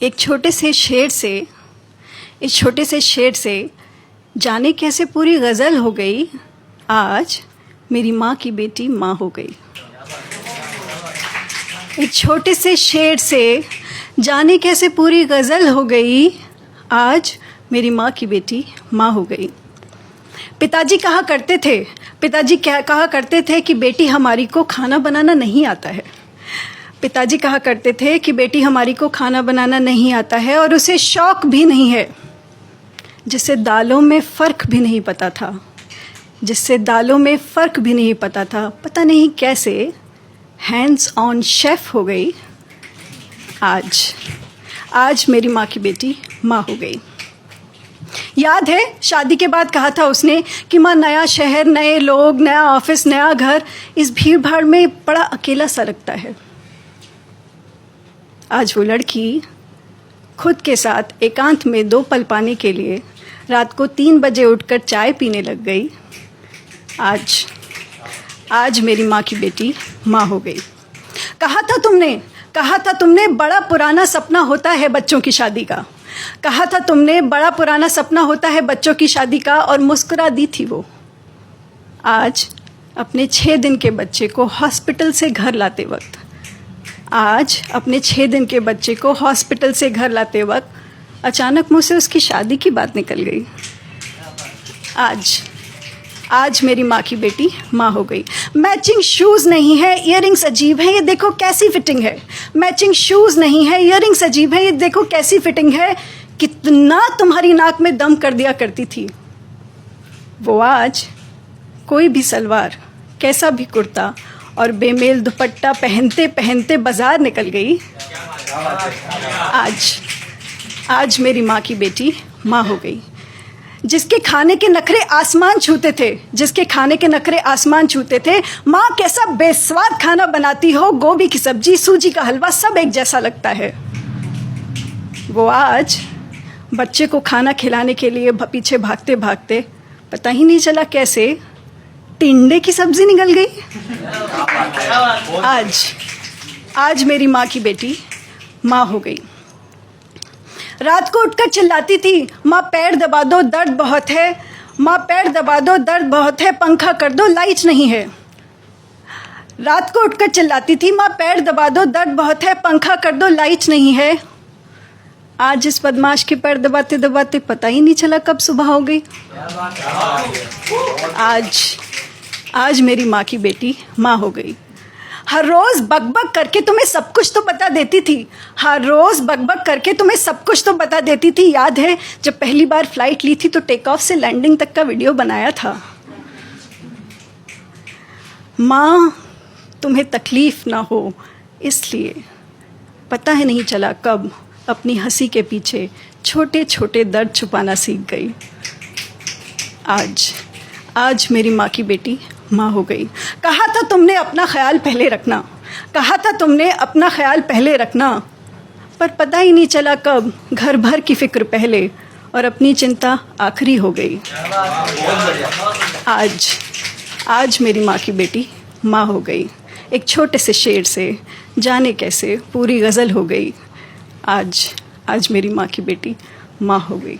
एक छोटे से शेर से इस छोटे से शेर से जाने कैसे पूरी गज़ल हो गई, आज मेरी माँ की बेटी माँ हो गई। एक छोटे से शेर से जाने कैसे पूरी गज़ल हो गई, आज मेरी माँ की बेटी माँ हो गई। पिताजी कहा करते थे कि बेटी हमारी को खाना बनाना नहीं आता है। पिताजी कहा करते थे कि बेटी हमारी को खाना बनाना नहीं आता है और उसे शौक़ भी नहीं है, जिससे दालों में फ़र्क भी नहीं पता था। पता नहीं कैसे हैंड्स ऑन शेफ़ हो गई। आज मेरी माँ की बेटी माँ हो गई। याद है शादी के बाद कहा था उसने कि माँ नया शहर, नए लोग, नया ऑफिस, नया घर, इस भीड़ भाड़ में बड़ा अकेला सा लगता है। आज वो लड़की खुद के साथ एकांत में 2 पल पाने के लिए रात को 3 बजे उठकर चाय पीने लग गई। आज मेरी माँ की बेटी माँ हो गई। कहा था तुमने बड़ा पुराना सपना होता है बच्चों की शादी का। कहा था तुमने बड़ा पुराना सपना होता है बच्चों की शादी का, और मुस्कुरा दी थी वो। आज अपने 6 दिन के बच्चे को हॉस्पिटल से घर लाते वक्त अचानक मुँह से उसकी शादी की बात निकल गई। आज मेरी माँ की बेटी माँ हो गई। मैचिंग शूज़ नहीं है, ईयरिंग्स अजीब हैं, ये देखो कैसी फिटिंग है। मैचिंग शूज़ नहीं है, ईयरिंग्स अजीब हैं, ये देखो कैसी फिटिंग है। कितना तुम्हारी नाक में दम कर दिया करती थी वो। आज कोई भी सलवार, कैसा भी कुर्ता और बेमेल दुपट्टा पहनते पहनते बाजार निकल गई। आज मेरी माँ की बेटी माँ हो गई। जिसके खाने के नखरे आसमान छूते थे, माँ कैसा बेस्वाद खाना बनाती हो, गोभी की सब्जी, सूजी का हलवा, सब एक जैसा लगता है। वो आज बच्चे को खाना खिलाने के लिए पीछे भागते भागते पता ही नहीं चला कैसे टिंडे की सब्जी निकल गई। आज मेरी माँ की बेटी माँ हो गई। रात को उठकर चिल्लाती थी, माँ पैर दबा दो दर्द बहुत है, पंखा कर दो लाइट नहीं है। रात को उठकर चिल्लाती थी, माँ पैर दबा दो दर्द बहुत है, पंखा कर दो लाइट नहीं है। आज इस बदमाश के पैर दबाते दबाते पता ही नहीं चला कब सुबह हो गई। आज मेरी माँ की बेटी माँ हो गई। हर रोज़ बकबक करके तुम्हें सब कुछ तो बता देती थी। याद है जब पहली बार फ्लाइट ली थी तो टेक ऑफ से लैंडिंग तक का वीडियो बनाया था। माँ तुम्हें तकलीफ़ ना हो इसलिए पता है नहीं चला कब अपनी हंसी के पीछे छोटे छोटे दर्द छुपाना सीख गई। आज मेरी माँ की बेटी माँ हो गई। कहा था तुमने अपना ख्याल पहले रखना, पर पता ही नहीं चला कब घर भर की फिक्र पहले और अपनी चिंता आखिरी हो गई। आज मेरी माँ की बेटी माँ हो गई। एक छोटे से शेर से जाने कैसे पूरी गज़ल हो गई। आज मेरी माँ की बेटी माँ हो गई।